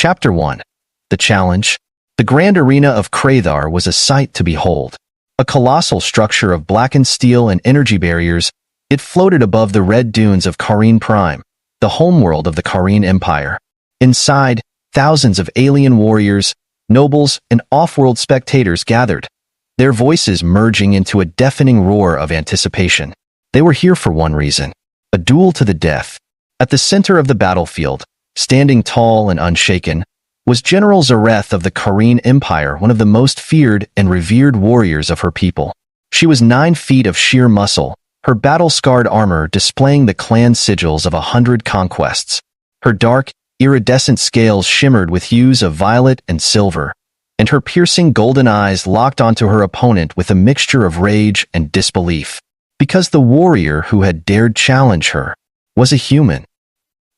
Chapter 1. The Challenge. The grand arena of Krathar was a sight to behold. A colossal structure of blackened steel and energy barriers, it floated above the red dunes of Kareen Prime, the homeworld of the Kareen Empire. Inside, thousands of alien warriors, nobles, and off-world spectators gathered, their voices merging into a deafening roar of anticipation. They were here for one reason: a duel to the death. At the center of the battlefield, standing tall and unshaken, was General Zareth of the Kareen Empire, one of the most feared and revered warriors of her people. She was 9 feet of sheer muscle, her battle-scarred armor displaying the clan sigils of 100 conquests. Her dark, iridescent scales shimmered with hues of violet and silver, and her piercing golden eyes locked onto her opponent with a mixture of rage and disbelief, because the warrior who had dared challenge her was a human.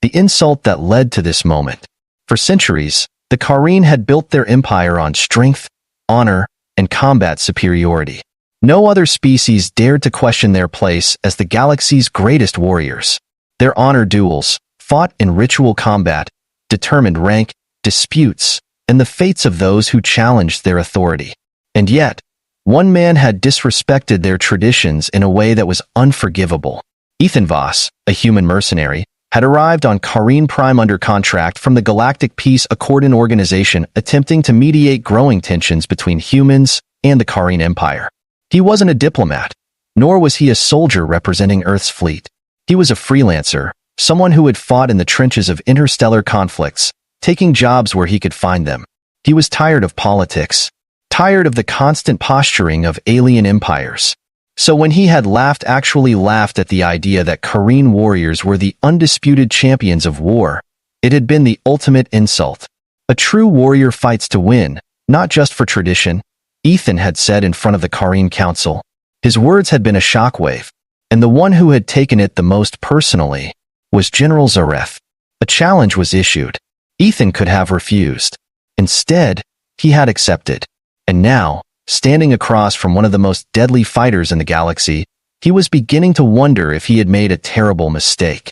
The insult that led to this moment. For centuries, the Kareen had built their empire on strength, honor, and combat superiority. No other species dared to question their place as the galaxy's greatest warriors. Their honor duels, fought in ritual combat, determined rank, disputes, and the fates of those who challenged their authority. And yet, one man had disrespected their traditions in a way that was unforgivable. Ethan Voss, a human mercenary, had arrived on Kareen Prime under contract from the Galactic Peace Accordion organization, attempting to mediate growing tensions between humans and the Kareen Empire. He wasn't a diplomat, nor was he a soldier representing Earth's fleet. He was a freelancer, someone who had fought in the trenches of interstellar conflicts, taking jobs where he could find them. He was tired of politics, tired of the constant posturing of alien empires. So when he had actually laughed at the idea that Kareen warriors were the undisputed champions of war, it had been the ultimate insult. A true warrior fights to win, not just for tradition, Ethan had said in front of the Kareen Council. His words had been a shockwave, and the one who had taken it the most personally was General Zareth. A challenge was issued. Ethan could have refused. Instead, he had accepted. And now, standing across from one of the most deadly fighters in the galaxy, he was beginning to wonder if he had made a terrible mistake.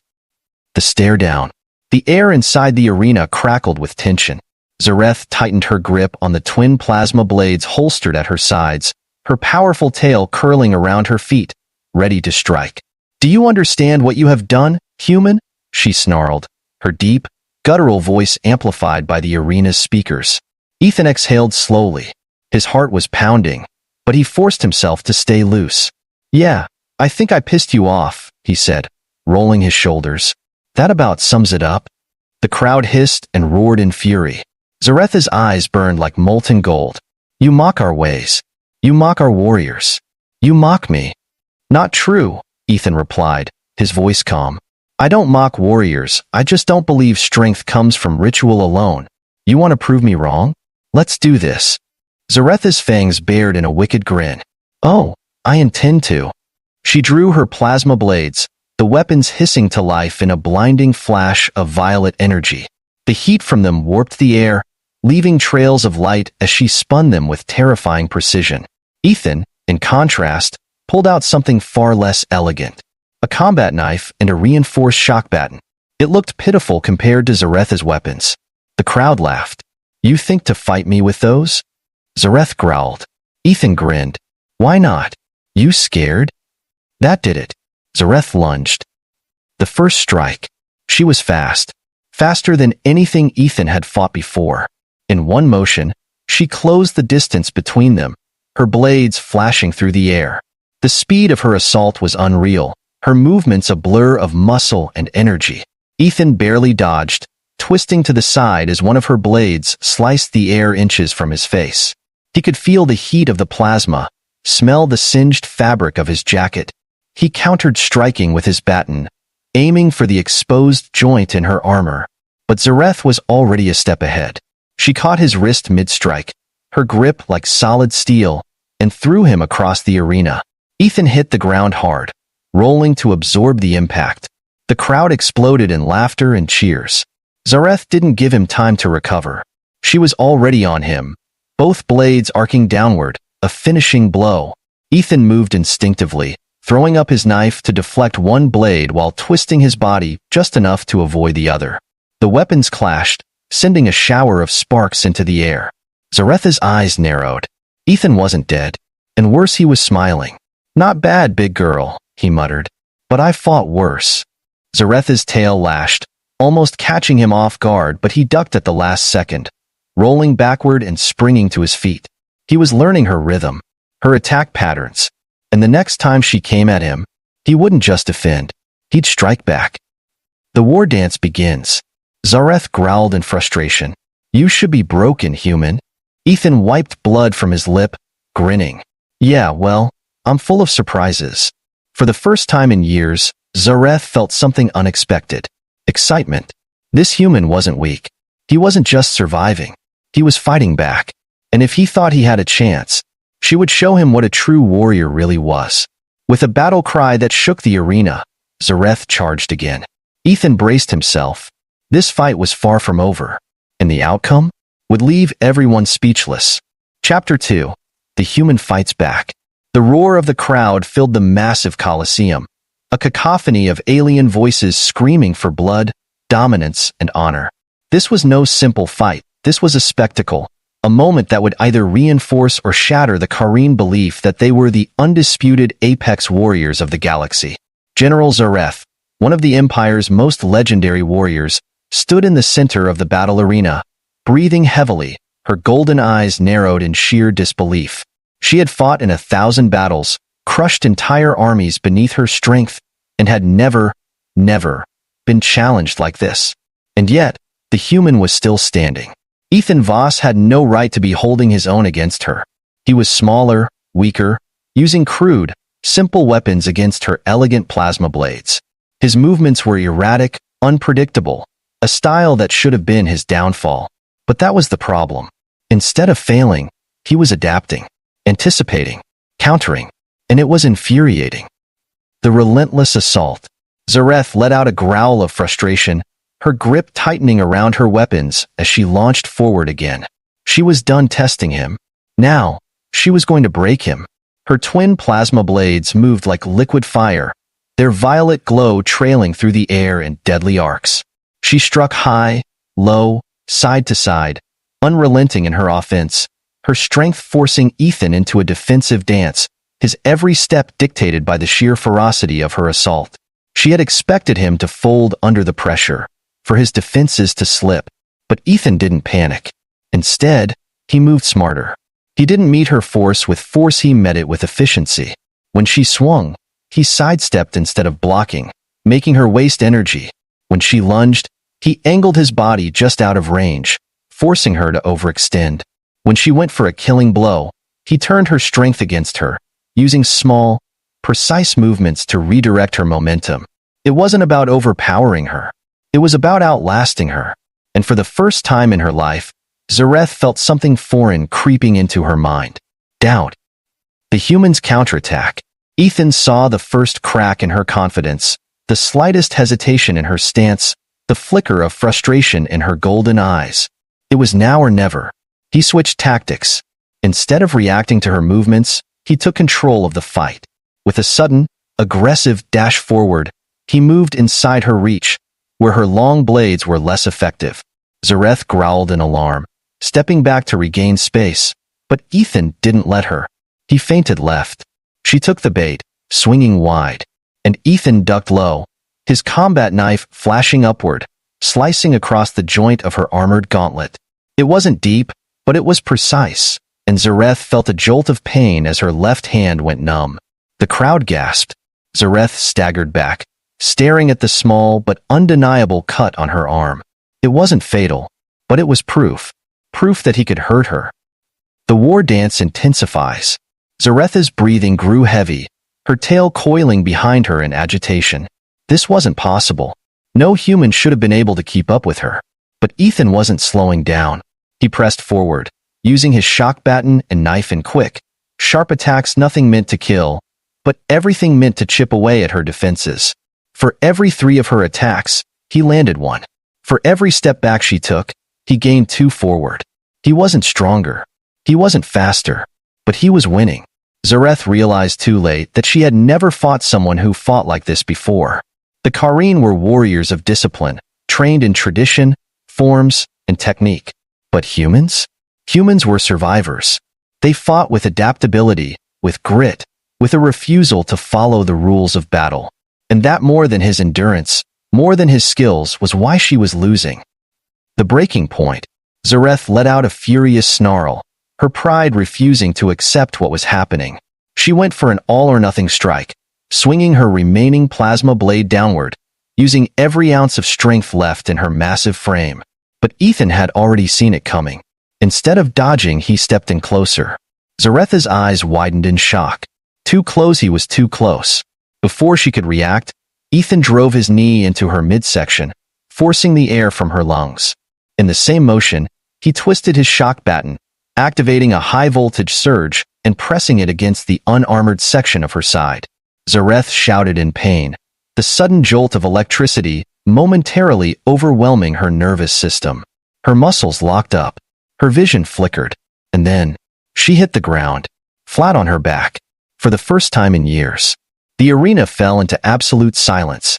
The stare down. The air inside the arena crackled with tension. Zareth tightened her grip on the twin plasma blades holstered at her sides, her powerful tail curling around her feet, ready to strike. "Do you understand what you have done, human?" she snarled, her deep, guttural voice amplified by the arena's speakers. Ethan exhaled slowly. His heart was pounding, but he forced himself to stay loose. "Yeah, I think I pissed you off," he said, rolling his shoulders. "That about sums it up." The crowd hissed and roared in fury. Zareth's eyes burned like molten gold. "You mock our ways. You mock our warriors. You mock me." "Not true," Ethan replied, his voice calm. "I don't mock warriors, I just don't believe strength comes from ritual alone. You want to prove me wrong? Let's do this." Zareth's fangs bared in a wicked grin. "Oh, I intend to." She drew her plasma blades, the weapons hissing to life in a blinding flash of violet energy. The heat from them warped the air, leaving trails of light as she spun them with terrifying precision. Ethan, in contrast, pulled out something far less elegant. A combat knife and a reinforced shock baton. It looked pitiful compared to Zareth's weapons. The crowd laughed. "You think to fight me with those?" Zareth growled. Ethan grinned. "Why not? You scared?" That did it. Zareth lunged. The first strike. She was fast. Faster than anything Ethan had fought before. In one motion, she closed the distance between them, her blades flashing through the air. The speed of her assault was unreal, her movements a blur of muscle and energy. Ethan barely dodged, twisting to the side as one of her blades sliced the air inches from his face. He could feel the heat of the plasma, smell the singed fabric of his jacket. He countered, striking with his baton, aiming for the exposed joint in her armor. But Zareth was already a step ahead. She caught his wrist mid-strike, her grip like solid steel, and threw him across the arena. Ethan hit the ground hard, rolling to absorb the impact. The crowd exploded in laughter and cheers. Zareth didn't give him time to recover. She was already on him, both blades arcing downward, a finishing blow. Ethan moved instinctively, throwing up his knife to deflect one blade while twisting his body just enough to avoid the other. The weapons clashed, sending a shower of sparks into the air. Zareth's eyes narrowed. Ethan wasn't dead. And worse, he was smiling. "Not bad, big girl," he muttered. "But I fought worse." Zareth's tail lashed, almost catching him off guard, but he ducked at the last second, rolling backward and springing to his feet. He was learning her rhythm, her attack patterns, and the next time she came at him, he wouldn't just defend, he'd strike back. The war dance begins. Zareth growled in frustration. "You should be broken, human." Ethan wiped blood from his lip, grinning. "Yeah, well, I'm full of surprises." For the first time in years, Zareth felt something unexpected. Excitement. This human wasn't weak. He wasn't just surviving. He was fighting back. And if he thought he had a chance, she would show him what a true warrior really was. With a battle cry that shook the arena, Zareth charged again. Ethan braced himself. This fight was far from over, and the outcome would leave everyone speechless. Chapter 2. The Human Fights Back. The roar of the crowd filled the massive coliseum, a cacophony of alien voices screaming for blood, dominance, and honor. This was no simple fight. This was a spectacle, a moment that would either reinforce or shatter the Kareen belief that they were the undisputed apex warriors of the galaxy. General Zareth, one of the Empire's most legendary warriors, stood in the center of the battle arena, breathing heavily, her golden eyes narrowed in sheer disbelief. She had fought in 1,000 battles, crushed entire armies beneath her strength, and had never been challenged like this. And yet, the human was still standing. Ethan Voss had no right to be holding his own against her. He was smaller, weaker, using crude, simple weapons against her elegant plasma blades. His movements were erratic, unpredictable, a style that should have been his downfall. But that was the problem. Instead of failing, he was adapting, anticipating, countering, and it was infuriating. The relentless assault. Zareth let out a growl of frustration, her grip tightening around her weapons as she launched forward again. She was done testing him. Now, she was going to break him. Her twin plasma blades moved like liquid fire, their violet glow trailing through the air in deadly arcs. She struck high, low, side to side, unrelenting in her offense, her strength forcing Ethan into a defensive dance, his every step dictated by the sheer ferocity of her assault. She had expected him to fold under the pressure, for his defenses to slip, but Ethan didn't panic. Instead, he moved smarter. He didn't meet her force with force, he met it with efficiency. When she swung, he sidestepped instead of blocking, making her waste energy. When she lunged, he angled his body just out of range, forcing her to overextend. When she went for a killing blow, he turned her strength against her, using small, precise movements to redirect her momentum. It wasn't about overpowering her. It was about outlasting her. And for the first time in her life, Zareth felt something foreign creeping into her mind. Doubt. The human's counterattack. Ethan saw the first crack in her confidence, the slightest hesitation in her stance, the flicker of frustration in her golden eyes. It was now or never. He switched tactics. Instead of reacting to her movements, he took control of the fight. With a sudden, aggressive dash forward, he moved inside her reach, where her long blades were less effective. Zareth growled in alarm, stepping back to regain space, but Ethan didn't let her. He feinted left. She took the bait, swinging wide, and Ethan ducked low, his combat knife flashing upward, slicing across the joint of her armored gauntlet. It wasn't deep, but it was precise, and Zareth felt a jolt of pain as her left hand went numb. The crowd gasped. Zareth staggered back, staring at the small but undeniable cut on her arm. It wasn't fatal, but it was proof that he could hurt her. The war dance intensifies. Zareth's breathing grew heavy, her tail coiling behind her in agitation. This wasn't possible. No human should have been able to keep up with her. But Ethan wasn't slowing down. He pressed forward, using his shock baton and knife in quick, sharp attacks, nothing meant to kill, but everything meant to chip away at her defenses. For every 3 of her attacks, he landed one. For every step back she took, he gained 2 forward. He wasn't stronger. He wasn't faster. But he was winning. Zareth realized too late that she had never fought someone who fought like this before. The Kareen were warriors of discipline, trained in tradition, forms, and technique. But humans? Humans were survivors. They fought with adaptability, with grit, with a refusal to follow the rules of battle. And that more than his endurance, more than his skills, was why she was losing. The breaking point. Zareth let out a furious snarl, her pride refusing to accept what was happening. She went for an all-or-nothing strike, swinging her remaining plasma blade downward, using every ounce of strength left in her massive frame. But Ethan had already seen it coming. Instead of dodging, he stepped in closer. Zareth's eyes widened in shock. Too close, he was too close. Before she could react, Ethan drove his knee into her midsection, forcing the air from her lungs. In the same motion, he twisted his shock baton, activating a high-voltage surge and pressing it against the unarmored section of her side. Zareth shouted in pain, the sudden jolt of electricity momentarily overwhelming her nervous system. Her muscles locked up, her vision flickered, and then she hit the ground, flat on her back. For the first time in years, the arena fell into absolute silence.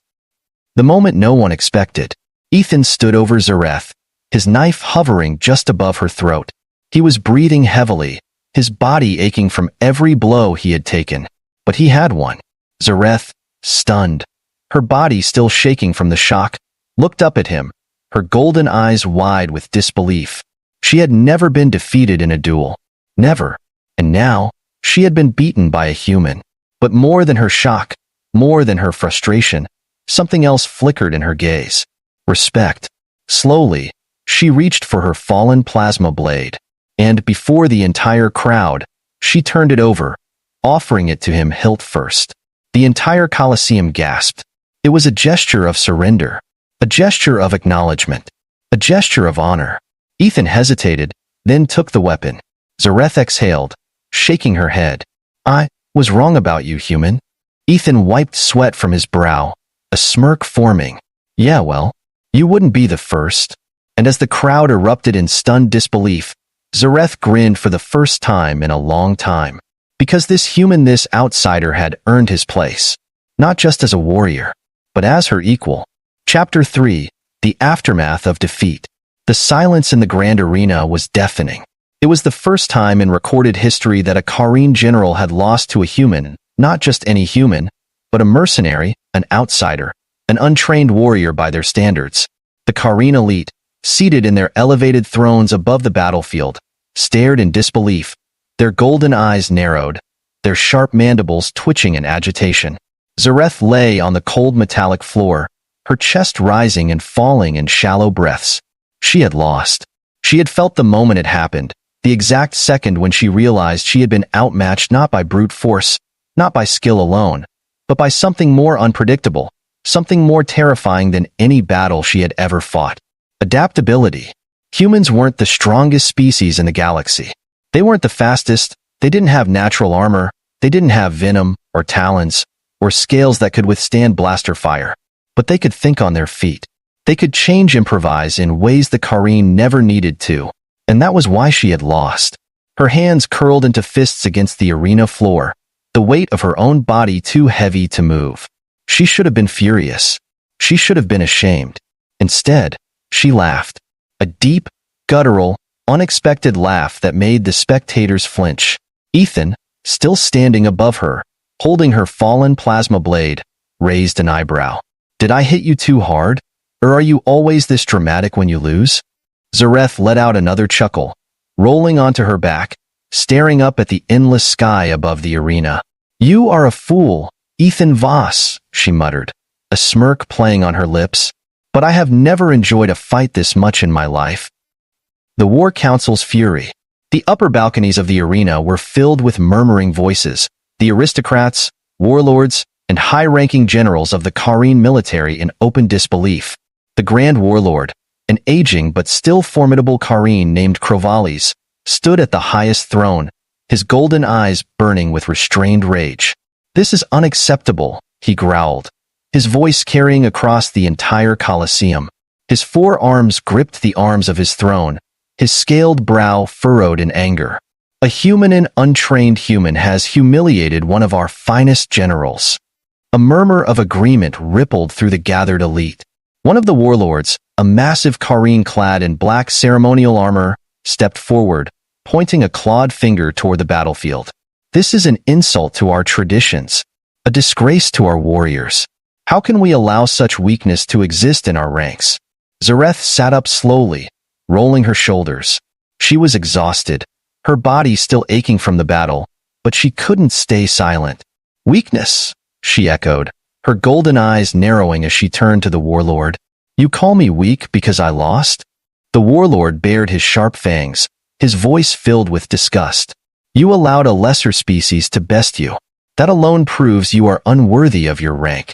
The moment no one expected, Ethan stood over Zareth, his knife hovering just above her throat. He was breathing heavily, his body aching from every blow he had taken. But he had won. Zareth, stunned, her body still shaking from the shock, looked up at him, her golden eyes wide with disbelief. She had never been defeated in a duel. Never. And now, she had been beaten by a human. But more than her shock, more than her frustration, something else flickered in her gaze. Respect. Slowly, she reached for her fallen plasma blade. And before the entire crowd, she turned it over, offering it to him hilt first. The entire Colosseum gasped. It was a gesture of surrender, a gesture of acknowledgement, a gesture of honor. Ethan hesitated, then took the weapon. Zareth exhaled, shaking her head. I was wrong about you, human. Ethan wiped sweat from his brow, a smirk forming. Yeah, well, you wouldn't be the first. And as the crowd erupted in stunned disbelief, Zareth grinned for the first time in a long time. Because this human, this outsider, had earned his place. Not just as a warrior, but as her equal. Chapter 3. The Aftermath of Defeat. The silence in the grand arena was deafening. It was the first time in recorded history that a Kareen general had lost to a human, not just any human, but a mercenary, an outsider, an untrained warrior by their standards. The Kareen elite, seated in their elevated thrones above the battlefield, stared in disbelief, their golden eyes narrowed, their sharp mandibles twitching in agitation. Zareth lay on the cold metallic floor, her chest rising and falling in shallow breaths. She had lost. She had felt the moment it happened, the exact second when she realized she had been outmatched not by brute force, not by skill alone, but by something more unpredictable, something more terrifying than any battle she had ever fought. Adaptability. Humans weren't the strongest species in the galaxy. They weren't the fastest, they didn't have natural armor, they didn't have venom, or talons, or scales that could withstand blaster fire. But they could think on their feet. They could improvise in ways the Kareen never needed to. And that was why she had lost. Her hands curled into fists against the arena floor, the weight of her own body too heavy to move. She should have been furious. She should have been ashamed. Instead, she laughed. A deep, guttural, unexpected laugh that made the spectators flinch. Ethan, still standing above her, holding her fallen plasma blade, raised an eyebrow. Did I hit you too hard? Or are you always this dramatic when you lose? Zareth let out another chuckle, rolling onto her back, staring up at the endless sky above the arena. You are a fool, Ethan Voss, she muttered, a smirk playing on her lips. But I have never enjoyed a fight this much in my life. The War Council's fury. The upper balconies of the arena were filled with murmuring voices, the aristocrats, warlords, and high-ranking generals of the Kareen military in open disbelief. The Grand Warlord, an aging but still formidable Kareen named Krovalis, stood at the highest throne, his golden eyes burning with restrained rage. This is unacceptable, he growled, his voice carrying across the entire Colosseum. His forearms gripped the arms of his throne, his scaled brow furrowed in anger. A human, an untrained human, has humiliated one of our finest generals. A murmur of agreement rippled through the gathered elite. One of the warlords, a massive Kareen clad in black ceremonial armor, stepped forward, pointing a clawed finger toward the battlefield. This is an insult to our traditions, a disgrace to our warriors. How can we allow such weakness to exist in our ranks? Zareth sat up slowly, rolling her shoulders. She was exhausted, her body still aching from the battle, but she couldn't stay silent. Weakness, she echoed, her golden eyes narrowing as she turned to the warlord. You call me weak because I lost? The warlord bared his sharp fangs, his voice filled with disgust. You allowed a lesser species to best you. That alone proves you are unworthy of your rank.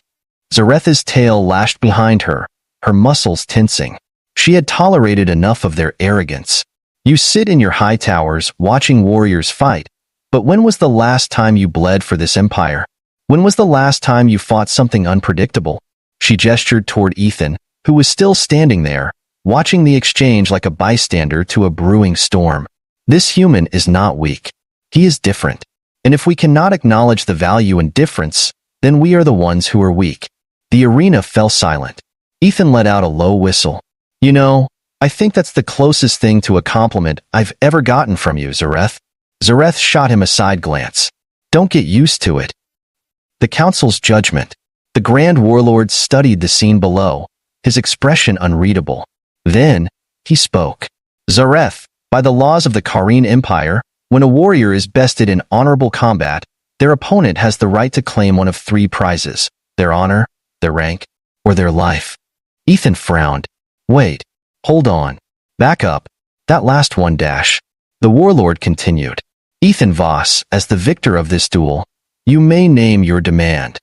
Zareth's tail lashed behind her, her muscles tensing. She had tolerated enough of their arrogance. You sit in your high towers watching warriors fight, but when was the last time you bled for this empire? When was the last time you fought something unpredictable? She gestured toward Ethan, who was still standing there, watching the exchange like a bystander to a brewing storm. This human is not weak. He is different. And if we cannot acknowledge the value in difference, then we are the ones who are weak. The arena fell silent. Ethan let out a low whistle. You know, I think that's the closest thing to a compliment I've ever gotten from you, Zareth. Zareth shot him a side glance. Don't get used to it. The council's judgment. The Grand Warlord studied the scene below, his expression unreadable. Then, he spoke. Zareth, by the laws of the Kareen Empire, when a warrior is bested in honorable combat, their opponent has the right to claim one of three prizes: their honor, their rank, or their life. Ethan frowned. Wait, hold on. Back up. That last one dash. The warlord continued. Ethan Voss, as the victor of this duel, you may name your demand.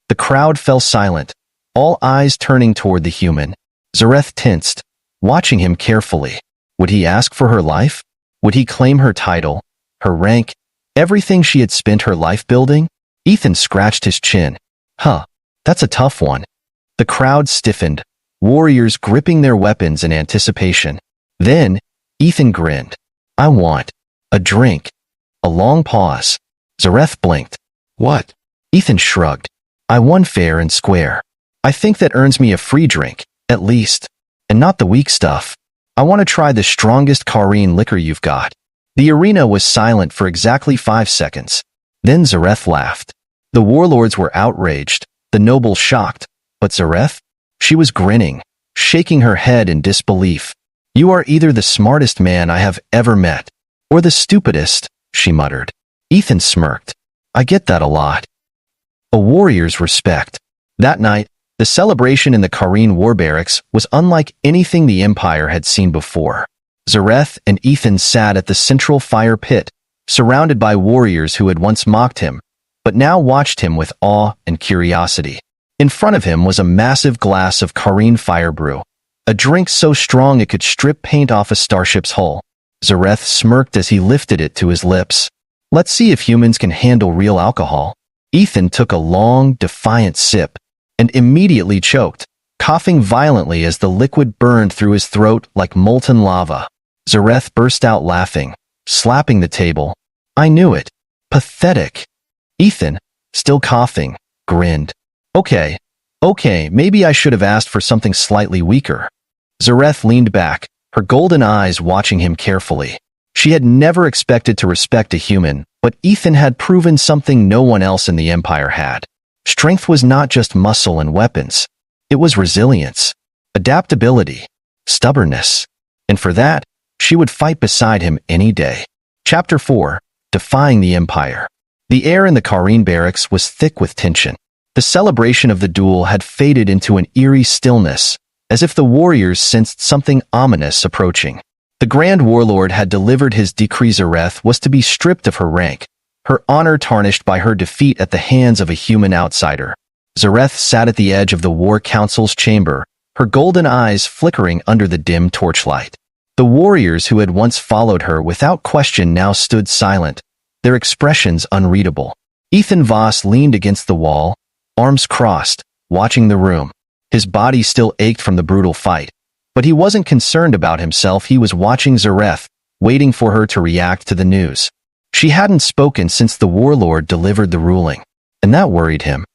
The crowd fell silent, all eyes turning toward the human. Zareth tensed, watching him carefully. Would he ask for her life? Would he claim her title, her rank, everything she had spent her life building? Ethan scratched his chin. Huh, that's a tough one. The crowd stiffened, warriors gripping their weapons in anticipation. Then, Ethan grinned. I want a drink. A long pause. Zareth blinked. What? Ethan shrugged. I won fair and square. I think that earns me a free drink, at least. And not the weak stuff. I want to try the strongest Kareen liquor you've got. The arena was silent for exactly 5 seconds. Then Zareth laughed. The warlords were outraged, the nobles shocked. But Zareth? She was grinning, shaking her head in disbelief. You are either the smartest man I have ever met, or the stupidest, she muttered. Ethan smirked. I get that a lot. A warrior's respect. That night, the celebration in the Kareen war barracks was unlike anything the Empire had seen before. Zareth and Ethan sat at the central fire pit, surrounded by warriors who had once mocked him, but now watched him with awe and curiosity. In front of him was a massive glass of Kareen fire brew, a drink so strong it could strip paint off a starship's hull. Zareth smirked as he lifted it to his lips. Let's see if humans can handle real alcohol. Ethan took a long, defiant sip, and immediately choked, coughing violently as the liquid burned through his throat like molten lava. Zareth burst out laughing, slapping the table. I knew it. Pathetic. Ethan, still coughing, grinned. Okay, maybe I should have asked for something slightly weaker. Zareth leaned back, her golden eyes watching him carefully. She had never expected to respect a human, but Ethan had proven something no one else in the Empire had. Strength was not just muscle and weapons. It was resilience, adaptability, stubbornness. And for that, she would fight beside him any day. Chapter 4. Defying the Empire. The air in the Kareen barracks was thick with tension. The celebration of the duel had faded into an eerie stillness, as if the warriors sensed something ominous approaching. The Grand Warlord had delivered his decree. Zareth was to be stripped of her rank, her honor tarnished by her defeat at the hands of a human outsider. Zareth sat at the edge of the War Council's chamber, her golden eyes flickering under the dim torchlight. The warriors who had once followed her without question now stood silent, their expressions unreadable. Ethan Voss leaned against the wall, arms crossed, watching the room. His body still ached from the brutal fight. But he wasn't concerned about himself. He was watching Zareth, waiting for her to react to the news. She hadn't spoken since the warlord delivered the ruling, and that worried him.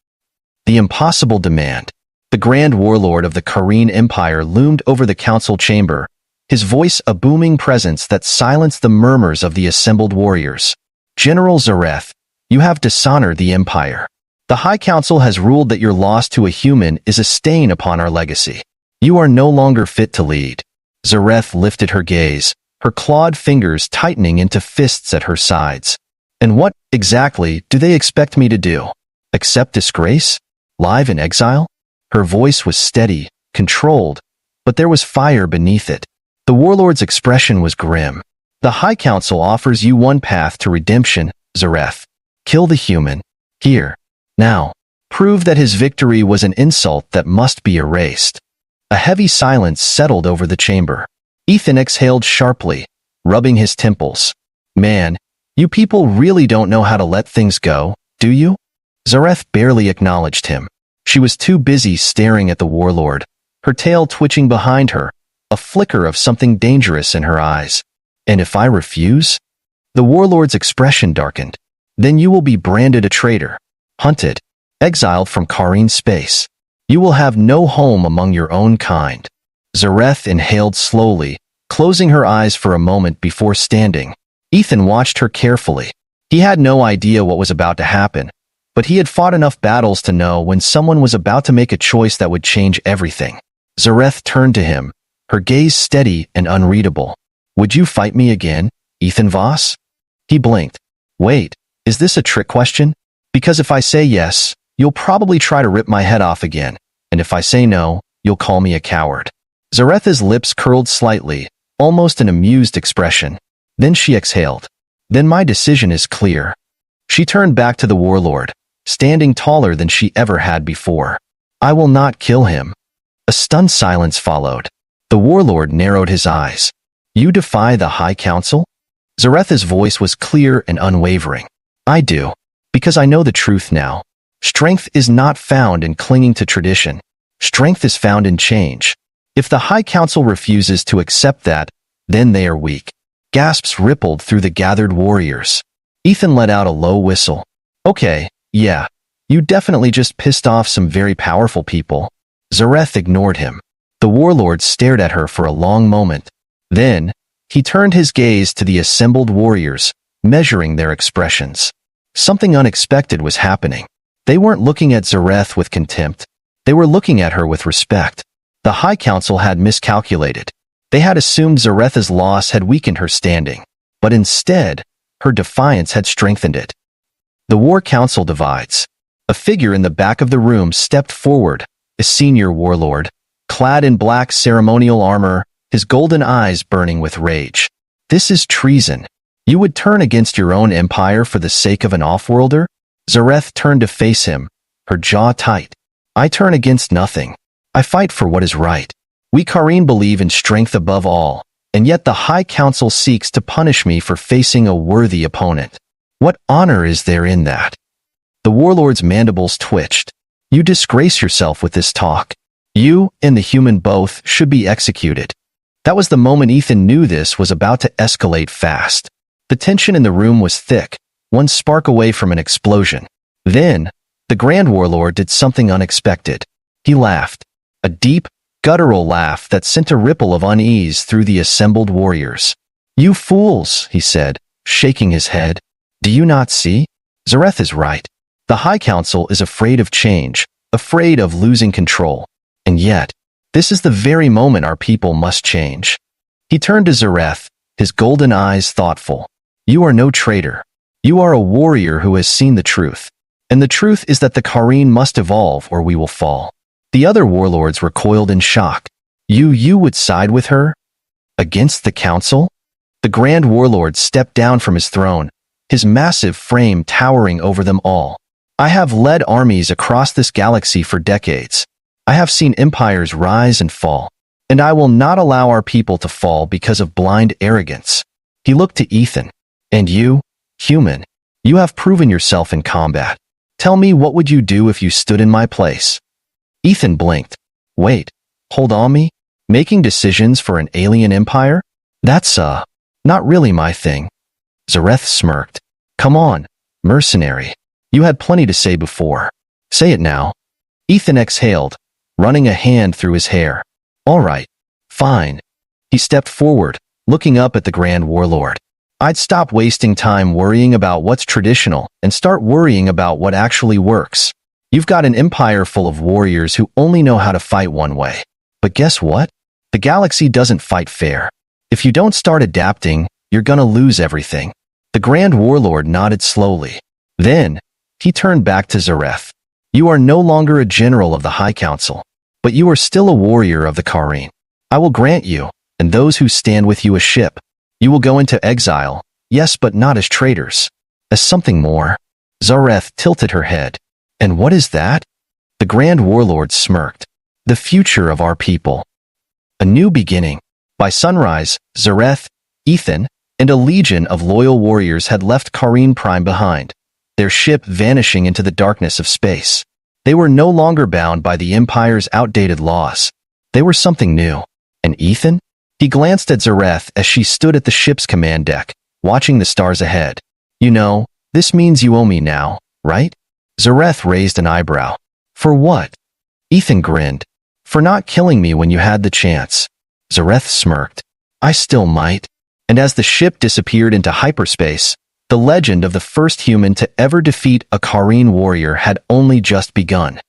The impossible demand. The Grand Warlord of the Kareen Empire loomed over the council chamber, his voice a booming presence that silenced the murmurs of the assembled warriors. General Zareth, you have dishonored the Empire. The High Council has ruled that your loss to a human is a stain upon our legacy. You are no longer fit to lead. Zareth lifted her gaze, her clawed fingers tightening into fists at her sides. And what, exactly, do they expect me to do? Accept disgrace? Live in exile? Her voice was steady, controlled, but there was fire beneath it. The warlord's expression was grim. The High Council offers you one path to redemption, Zareth. Kill the human. Here. Now. Prove that his victory was an insult that must be erased. A heavy silence settled over the chamber. Ethan exhaled sharply, rubbing his temples. Man, you people really don't know how to let things go, do you? Zareth barely acknowledged him. She was too busy staring at the warlord, her tail twitching behind her, a flicker of something dangerous in her eyes. And if I refuse? The warlord's expression darkened. Then you will be branded a traitor, hunted, exiled from Kareen space. You will have no home among your own kind. Zareth inhaled slowly, closing her eyes for a moment before standing. Ethan watched her carefully. He had no idea what was about to happen, but he had fought enough battles to know when someone was about to make a choice that would change everything. Zareth turned to him, her gaze steady and unreadable. Would you fight me again, Ethan Voss? He blinked. Wait, is this a trick question? Because if I say yes, you'll probably try to rip my head off again, and if I say no, you'll call me a coward. Zareth's lips curled slightly, almost an amused expression. Then she exhaled. Then my decision is clear. She turned back to the warlord, standing taller than she ever had before. I will not kill him. A stunned silence followed. The warlord narrowed his eyes. You defy the High Council? Zareth's voice was clear and unwavering. I do, because I know the truth now. Strength is not found in clinging to tradition. Strength is found in change. If the High Council refuses to accept that, then they are weak. Gasps rippled through the gathered warriors. Ethan let out a low whistle. Okay, yeah, you definitely just pissed off some very powerful people. Zareth ignored him. The warlord stared at her for a long moment. Then, he turned his gaze to the assembled warriors, measuring their expressions. Something unexpected was happening. They weren't looking at Zareth with contempt. They were looking at her with respect. The High Council had miscalculated. They had assumed Zareth's loss had weakened her standing, but instead, her defiance had strengthened it. The War Council divides. A figure in the back of the room stepped forward, a senior warlord, clad in black ceremonial armor, his golden eyes burning with rage. This is treason. You would turn against your own empire for the sake of an offworlder? Zareth turned to face him, her jaw tight. I turn against nothing. I fight for what is right. We Kareen believe in strength above all, and yet the High Council seeks to punish me for facing a worthy opponent. What honor is there in that? The warlord's mandibles twitched. You disgrace yourself with this talk. You and the human both should be executed. That was the moment Ethan knew this was about to escalate fast. The tension in the room was thick, one spark away from an explosion. Then, the Grand Warlord did something unexpected. He laughed. A deep, guttural laugh that sent a ripple of unease through the assembled warriors. You fools, he said, shaking his head. Do you not see? Zareth is right. The High Council is afraid of change, afraid of losing control. And yet, this is the very moment our people must change. He turned to Zareth, his golden eyes thoughtful. You are no traitor. You are a warrior who has seen the truth. And the truth is that the Kareen must evolve or we will fall. The other warlords recoiled in shock. You would side with her? Against the council? The Grand Warlord stepped down from his throne, his massive frame towering over them all. I have led armies across this galaxy for decades. I have seen empires rise and fall, and I will not allow our people to fall because of blind arrogance. He looked to Ethan. And you, human, you have proven yourself in combat. Tell me, what would you do if you stood in my place? Ethan blinked. Wait, hold on me? Making decisions for an alien empire? That's, not really my thing. Zareth smirked. Come on, mercenary. You had plenty to say before. Say it now. Ethan exhaled, running a hand through his hair. All right. Fine. He stepped forward, looking up at the Grand Warlord. I'd stop wasting time worrying about what's traditional and start worrying about what actually works. You've got an empire full of warriors who only know how to fight one way. But guess what? The galaxy doesn't fight fair. If you don't start adapting, you're gonna lose everything. The Grand Warlord nodded slowly. Then, he turned back to Zareth. You are no longer a general of the High Council, but you are still a warrior of the Kareen. I will grant you, and those who stand with you, a ship. You will go into exile, yes, but not as traitors. As something more. Zareth tilted her head. And what is that? The Grand Warlord smirked. The future of our people. A new beginning. By sunrise, Zareth, Ethan, and a legion of loyal warriors had left Kareen Prime behind, their ship vanishing into the darkness of space. They were no longer bound by the Empire's outdated laws. They were something new. And Ethan? He glanced at Zareth as she stood at the ship's command deck, watching the stars ahead. You know, this means you owe me now, right? Zareth raised an eyebrow. For what? Ethan grinned. For not killing me when you had the chance. Zareth smirked. I still might. And as the ship disappeared into hyperspace, the legend of the first human to ever defeat a Kareen warrior had only just begun.